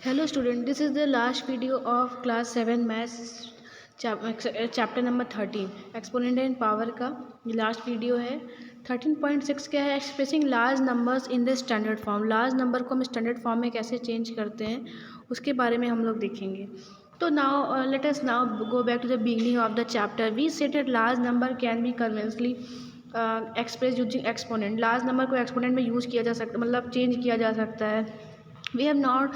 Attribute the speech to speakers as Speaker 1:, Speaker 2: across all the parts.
Speaker 1: Hello student, this is the last video of class 7 maths chapter number 13 exponent and power का ये last video है। 13.6 क्या है? Expressing large numbers in the standard form. Large number को हम standard form में कैसे change करते हैं उसके बारे में हम लोग देखेंगे। तो now let us now go back to the beginning of the chapter. We said that large number can be conveniently express using exponent. Large number को एक्सपोनेंट में यूज़ किया जा सकता है, मतलब चेंज किया जा सकता है। We have not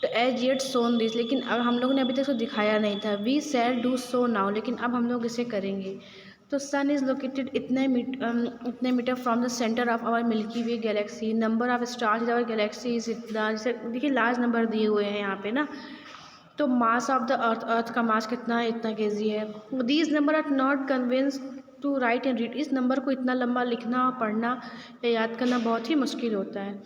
Speaker 1: as yet shown this, लेकिन अब हम लोगों ने अभी तक इसको दिखाया नहीं था। We shall do so now, लेकिन अब हम लोग इसे करेंगे। तो सन इज़ लोकेटेड इतने metre from the centre of our Milky Way galaxy. Number of stars in our galaxy is इतना, जैसे देखिए लार्ज नंबर दिए हुए हैं यहाँ पे ना। तो मास ऑफ द अर्थ, अर्थ का मास कितना है? इतना केजी है। These numbers are not convince to write and read. इस नंबर को इतना लंबा लिखना, पढ़ना या याद करना बहुत ही मुश्किल होता है।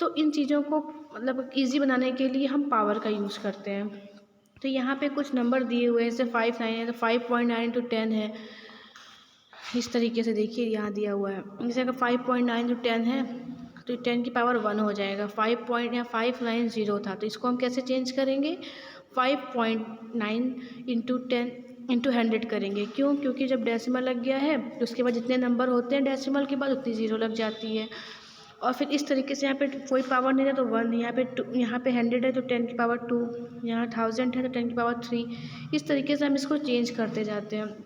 Speaker 1: तो इन चीज़ों को मतलब ईजी बनाने के लिए हम पावर का यूज़ करते हैं। तो यहाँ पे कुछ नंबर दिए हुए हैं, जैसे 5 9 है, तो 5.9 × 10 है। इस तरीके से देखिए यहाँ दिया हुआ है। जैसे अगर 5.9 × 10 है तो 10 की पावर 1 हो जाएगा। 5.590 था, तो इसको हम कैसे चेंज करेंगे? 5.9 × 10 × 100 करेंगे। क्यों? क्योंकि जब डेसिमल लग गया है तो उसके बाद जितने नंबर होते हैं डेसिमल के बाद उतनी ज़ीरो लग जाती है। और फिर इस तरीके से यहाँ पे कोई पावर नहीं है तो 1, यहाँ पे 2, यहाँ पे 100 है तो 10 की पावर 2, यहाँ 1000 है तो 10 की पावर 3। इस तरीके से हम इसको चेंज करते जाते हैं।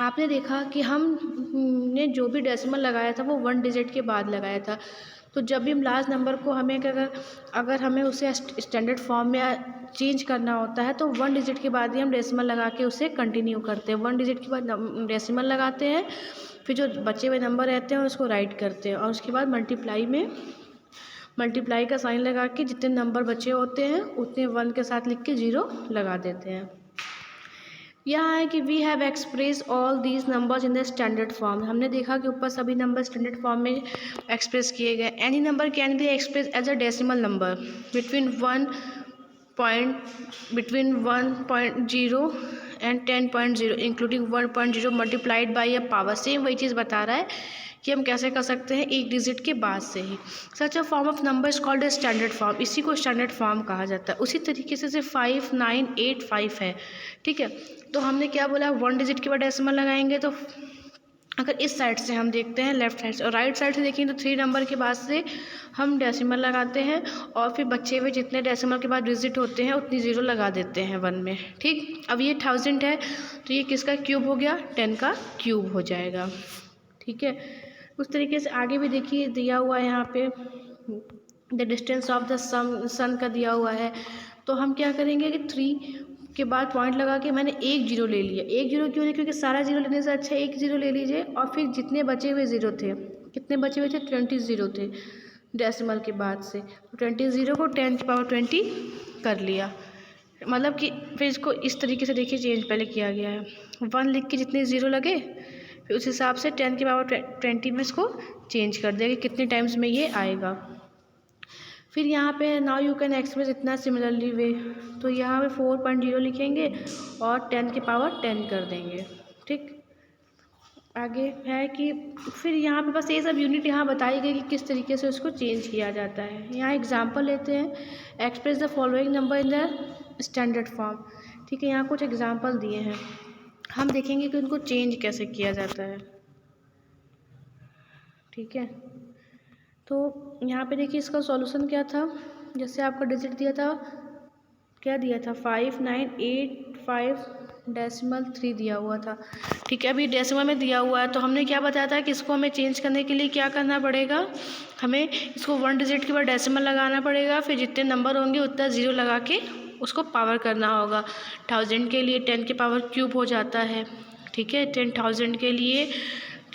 Speaker 1: आपने देखा कि हमने जो भी डेसिमल लगाया था वो 1 डिजिट के बाद लगाया था। तो जब भी हम लार्ज नंबर को हमें अगर हमें उसे स्टैंडर्ड फॉर्म में चेंज करना होता है तो 1 डिजिट के बाद ही हम डेसिमल लगा के उसे कंटिन्यू करते हैं। 1 डिजिट के बाद डेसिमल लगाते हैं, फिर जो बचे हुए नंबर रहते हैं उसको राइट करते हैं और उसके बाद मल्टीप्लाई का साइन लगा के जितने नंबर बचे होते हैं उतने 1 के साथ लिख के 0 लगा देते हैं। यहाँ है कि we have express all these numbers in the standard form. हमने देखा कि ऊपर सभी नंबर स्टैंडर्ड फॉर्म में एक्सप्रेस किए गए। Any number can be express as a decimal number between 1.0 and 10.0 including 1.0 multiplied by a power. Same वही चीज़ बता रहा है कि हम कैसे कर सकते हैं, एक डिजिट के बाद से ही। Such a form of number is called a standard form. इसी को स्टैंडर्ड फॉर्म कहा जाता है। उसी तरीके से 5 9 8 5 है, ठीक है। तो हमने क्या बोला? 1 डिजिट के बाद डेसिमल लगाएंगे। तो अगर इस साइड से हम देखते हैं, लेफ्ट साइड से, और राइट साइड से देखेंगे तो 3 नंबर के बाद से हम डेसिमल लगाते हैं और फिर बचे हुए जितने डेसिमल के बाद डिजिट होते हैं उतनी 0 लगा देते हैं 1 में, ठीक। अब ये 1000 है तो ये किसका क्यूब हो गया? 10 का क्यूब हो जाएगा, ठीक है। उस तरीके से आगे भी देखिए दिया हुआ है यहाँ पे द डिस्टेंस ऑफ द सन का दिया हुआ है। तो हम क्या करेंगे कि 3 के बाद पॉइंट लगा के मैंने 1 0 ले लिया। 1 0 क्यों? नहीं, क्योंकि सारा 0 लेने से अच्छा 1 0 ले लीजिए और फिर जितने बचे हुए 0 थे, कितने बचे हुए थे? 20 0 थे डेसिमल के बाद से। तो 20 0 को 10 की पावर 20 कर लिया। मतलब कि फिर इसको इस तरीके से देखिए चेंज पहले किया गया है। 1 लिख के जितने 0 लगे फिर उस हिसाब से 10 की पावर 20 में इसको चेंज कर दिया कि कितने टाइम्स में ये आएगा। फिर यहाँ पे नाउ यू कैन एक्सप्रेस इतना सिमिलरली वे। तो यहाँ पे 4.0 लिखेंगे और 10 की पावर 10 कर देंगे, ठीक। आगे है कि फिर यहाँ पे बस ये सब यूनिट यहाँ बताई गई कि किस तरीके से उसको चेंज किया जाता है। यहाँ एग्जांपल लेते हैं, express the following number in the standard form, ठीक है। यहाँ कुछ एग्जांपल दिए हैं, हम देखेंगे कि उनको चेंज कैसे किया जाता है, ठीक है। तो यहाँ पे देखिए इसका सॉल्यूशन क्या था। जैसे आपका डिजिट दिया था, क्या दिया था? 5 9 8 5 डेसिमल 3 दिया हुआ था, ठीक है। अभी डेसिमल में दिया हुआ है तो हमने क्या बताया था कि इसको हमें चेंज करने के लिए क्या करना पड़ेगा? हमें इसको 1 डिजिट के बाद डेसिमल लगाना पड़ेगा, फिर जितने नंबर होंगे उतना 0 लगा के उसको पावर करना होगा। 1000 के लिए 10 की पावर क्यूब हो जाता है, ठीक है। 10,000 के लिए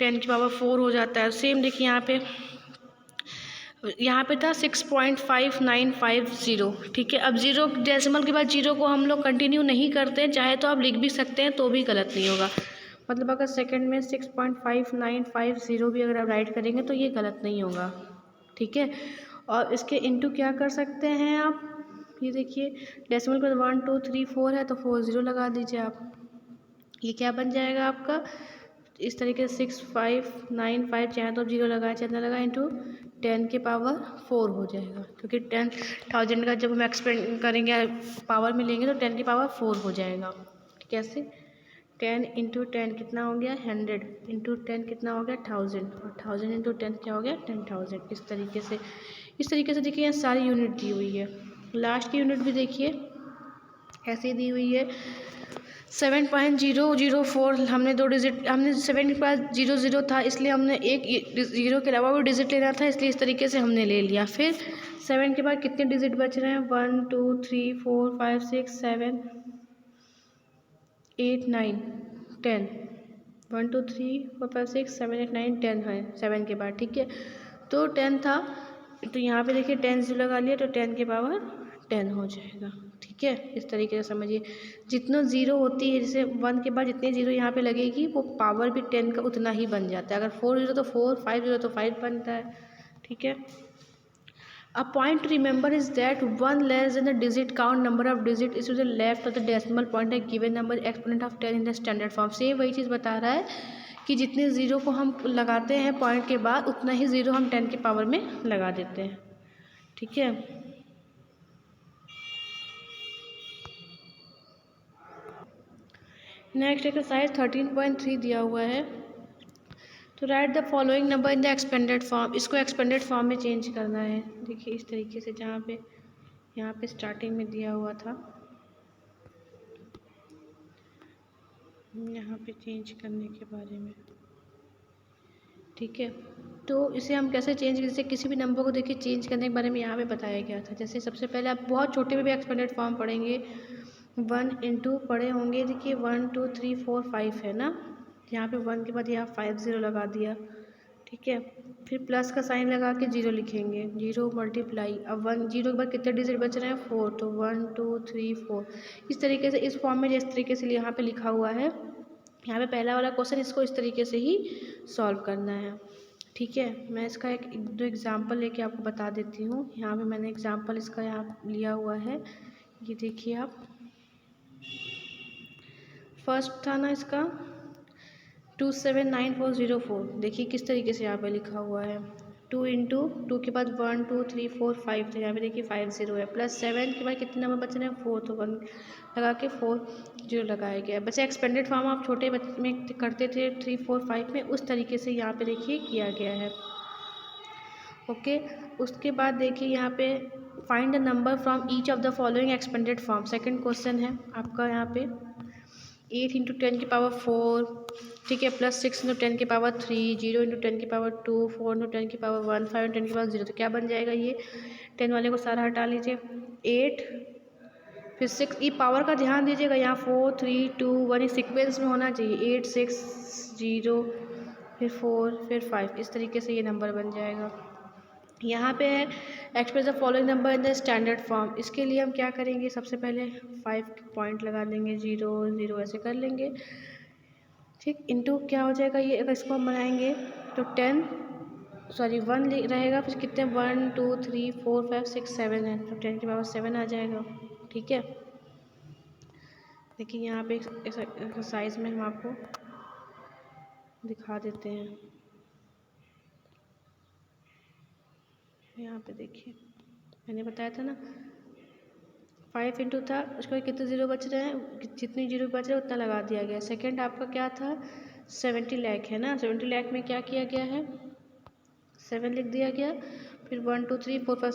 Speaker 1: 10 की पावर 4 हो जाता है। सेम देखिए यहाँ पे था 6.5950, ठीक है। अब 0 डेसिमल के बाद 0 को हम लोग कंटिन्यू नहीं करते हैं, चाहे तो आप लिख भी सकते हैं तो भी गलत नहीं होगा। मतलब अगर सेकंड में 6.5950 भी अगर आप राइट करेंगे तो ये गलत नहीं होगा, ठीक है। और इसके इनटू क्या कर सकते हैं आप? ये देखिए डेसिमल के बाद 1 2 3 4 है तो 4 0 लगा दीजिए आप। ये क्या बन जाएगा आपका? इस तरीके से 6595, चाहे तो आप 0 लगाए चाहे ना लगाए, इंटू 10 के पावर 4 हो जाएगा, क्योंकि 10,000 का जब हम एक्सपेंड करेंगे पावर में लेंगे तो 10 की पावर 4 हो जाएगा। कैसे? 10 इंटू 10 कितना हो गया? 100 इंटू 10 कितना हो गया? 1000, और 1000 इंटू 10 क्या हो गया? 10,000। इस तरीके से देखिए यहाँ सारी यूनिट दी हुई है। लास्ट की यूनिट भी देखिए ऐसे दी हुई है 7.004। हमने 2 डिजिट, हमने 7 के पास 00 था इसलिए हमने एक ज़ीरो के अलावा भी डिजिट लेना था, इसलिए इस तरीके से हमने ले लिया। फिर 7 के बाद कितने डिजिट बच रहे हैं? 1 2 3 4 5 6 7 8 9 10। 1 2 3 4 5 6 7 8 9 10 है 7 के बाद, ठीक है। तो 10 था तो यहाँ पे देखिए 10 0 लगा लिया तो 10 के पावर 10 हो जाएगा, ठीक है। इस तरीके से समझिए, जितना ज़ीरो होती है, जैसे 1 के बाद जितनी ज़ीरो यहाँ पे लगेगी वो पावर भी 10 का उतना ही बन जाता है। अगर 4 0 तो 4, 5 0 तो 5 बनता है, ठीक है। A point to remember is that one less than the digit count number of digit is to the left of the decimal point a given number exponent of 10 in the standard form। Same वही चीज़ बता रहा है कि जितने zero को हम लगाते हैं पॉइंट के बाद उतना ही ज़ीरो हम 10 के पावर में लगा देते हैं, ठीक है। नेक्स्ट एक्सरसाइज 13.3 दिया हुआ है। तो right the following number in the expanded form. इसको एक्सपेंडेड फॉर्म में चेंज करना है। देखिए इस तरीके से, जहाँ पे यहाँ पे स्टार्टिंग में दिया हुआ था, यहाँ पे चेंज करने के बारे में, ठीक है। तो इसे हम कैसे चेंज, जैसे किसी भी नंबर को देखिए चेंज करने के बारे में यहाँ पे बताया गया था। जैसे सबसे पहले आप बहुत छोटे में भी एक्सपेंडेड फॉर्म पढ़ेंगे, 1 इंटू पढ़े होंगे। देखिए 1 2 3 4 5 है ना, यहाँ पे 1 के बाद यहाँ 5 0 लगा दिया, ठीक है। फिर प्लस का साइन लगा के 0 लिखेंगे, 0 मल्टीप्लाई। अब 1 0 के बाद कितने डिजिट बच रहे हैं? 4, तो 1 2 3 4। इस तरीके से इस फॉर्म में जिस तरीके से यहाँ पे लिखा हुआ है, यहाँ पे पहला वाला क्वेश्चन इसको इस तरीके से ही सॉल्व करना है, ठीक है। मैं इसका एक दो एग्जांपल लेके आपको बता देती हूँ। यहाँ पे मैंने एग्जांपल इसका यहाँ लिया हुआ है, ये देखिए आप। फर्स्ट था ना इसका 279404। देखिए किस तरीके से यहाँ पे लिखा हुआ है, 2 इंटू 2 के बाद 1 2 3 4 5 थे, यहाँ पे देखिए 5 0 है। प्लस 7 के बाद कितने नंबर बच रहे हैं? 4, तो 1 लगा के 4 0 लगाया गया है। बच्चे एक्सपेंडेड फॉर्म आप छोटे बच्चे में करते थे 3 4 5 में, उस तरीके से यहाँ पे देखिए किया गया है, ओके। उसके बाद देखिए यहाँ पे find the number from each of the following expanded form. Second question है आपका यहाँ पे 8 इंटू 10 की पावर 4, ठीक है, प्लस 6 इंटू 10 की पावर 3, 0 इंटू 10 की पावर 2, 4 इंटू 10 की पावर 1, 5 इंटू 10 की पावर 0। तो क्या बन जाएगा? ये 10 वाले को सारा हटा लीजिए, 8 फिर 6। ये पावर का ध्यान दीजिएगा, यहाँ 4 3 2 1 इस सीक्वेंस में होना चाहिए, 8 6 0 फिर 4 फिर 5। इस तरीके से ये नंबर बन जाएगा। यहाँ पे है express the following number in the standard form. इसके लिए हम क्या करेंगे? सबसे पहले 5 पॉइंट लगा देंगे, 0 0 ऐसे कर लेंगे, ठीक। इंटू क्या हो जाएगा ये, अगर इसको हम बनाएंगे तो 1 रहेगा, फिर कितने 1 2 3 4 5 6 7 है, तो 10 की पावर 7 आ जाएगा, ठीक है। देखिए यहाँ पे एक्सरसाइज में हम आपको दिखा देते हैं। यहाँ पे देखिए मैंने बताया था ना 5 इंटू था, उसके बाद कितने ज़ीरो बच रहे हैं? जितनी जीरो बच रहे हैं उतना लगा दिया गया। सेकंड आपका क्या था? 70 लाख है ना, 70 लाख में क्या किया गया है? 7 लिख दिया गया, फिर 1 2 3 4 5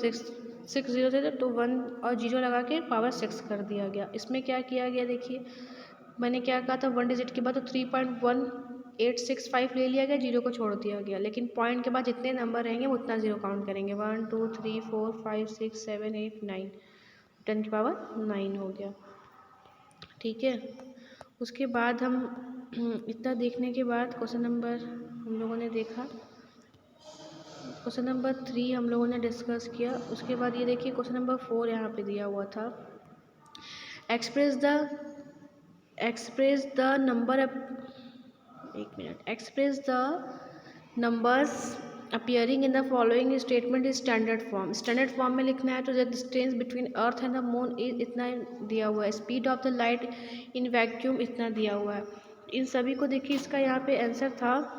Speaker 1: 6 जीरो थे तो 1 और 0 लगा के पावर 6 कर दिया गया। इसमें क्या किया गया? देखिए मैंने क्या कहा था, 1 डिजिट के बाद तो 3.1865 ले लिया गया, 0 को छोड़ दिया गया। लेकिन पॉइंट के बाद जितने नंबर रहेंगे वो उतना 0 काउंट करेंगे। 1 2 3 4 5 6 7 8 9, 10 की पावर 9 हो गया, ठीक है। उसके बाद हम इतना देखने के बाद क्वेश्चन नंबर हम लोगों ने देखा, क्वेश्चन नंबर 3 हम लोगों ने डिस्कस किया। उसके बाद ये देखिए क्वेश्चन नंबर 4 यहाँ पे दिया हुआ था, एक्सप्रेस द नंबर, एक minute, express the numbers appearing in the following statement is standard form. Standard form में लिखना है तो the distance between earth and the moon is इतना दिया हुआ है, speed of the light in vacuum इतना दिया हुआ है। इन सभी को देखिए, इसका यहाँ पे आंसर था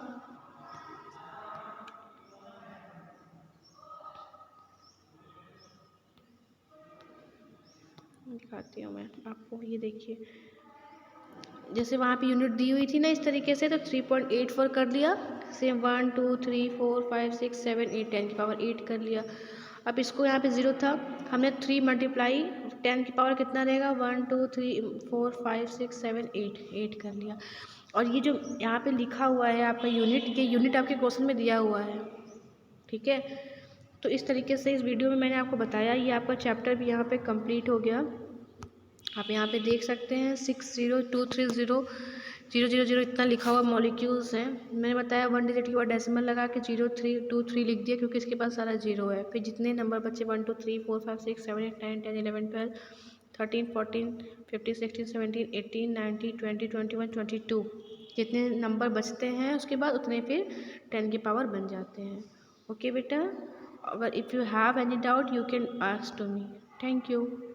Speaker 1: दिखाती हूँ मैं आपको, ये देखिए जैसे वहाँ पे यूनिट दी हुई थी ना इस तरीके से, तो 3.84 कर लिया। सेम 1 2 3 4 5 6 7 8 10 की पावर 8 कर लिया। अब इसको यहाँ पे 0 था, हमने 3 मल्टीप्लाई 10 की पावर कितना रहेगा 1 2 3 4 5 6 7 8 कर लिया। और ये जो यहाँ पे लिखा हुआ है आपका यूनिट, ये यूनिट आपके क्वेश्चन में दिया हुआ है, ठीक है। तो इस तरीके से इस वीडियो में मैंने आपको बताया, ये आपका चैप्टर भी यहाँ पे कंप्लीट हो गया। आप यहाँ पे देख सकते हैं 60230 इतना लिखा हुआ मॉलिक्यूल्स हैं। मैंने बताया 1 डिजिट के बाद डेसिमल लगा के 0323 लिख दिया, क्योंकि इसके पास सारा 0 है। फिर जितने नंबर बचे 1 2 3 4 5 6 7 8 9 10 11 12 13 14 15 16 17 18 19 20 21 22 जितने नंबर बचते हैं उसके बाद उतने फिर 10 की पावर बन जाते हैं। ओके बेटा, अगर if you have any doubt you can ask to me. Thank you.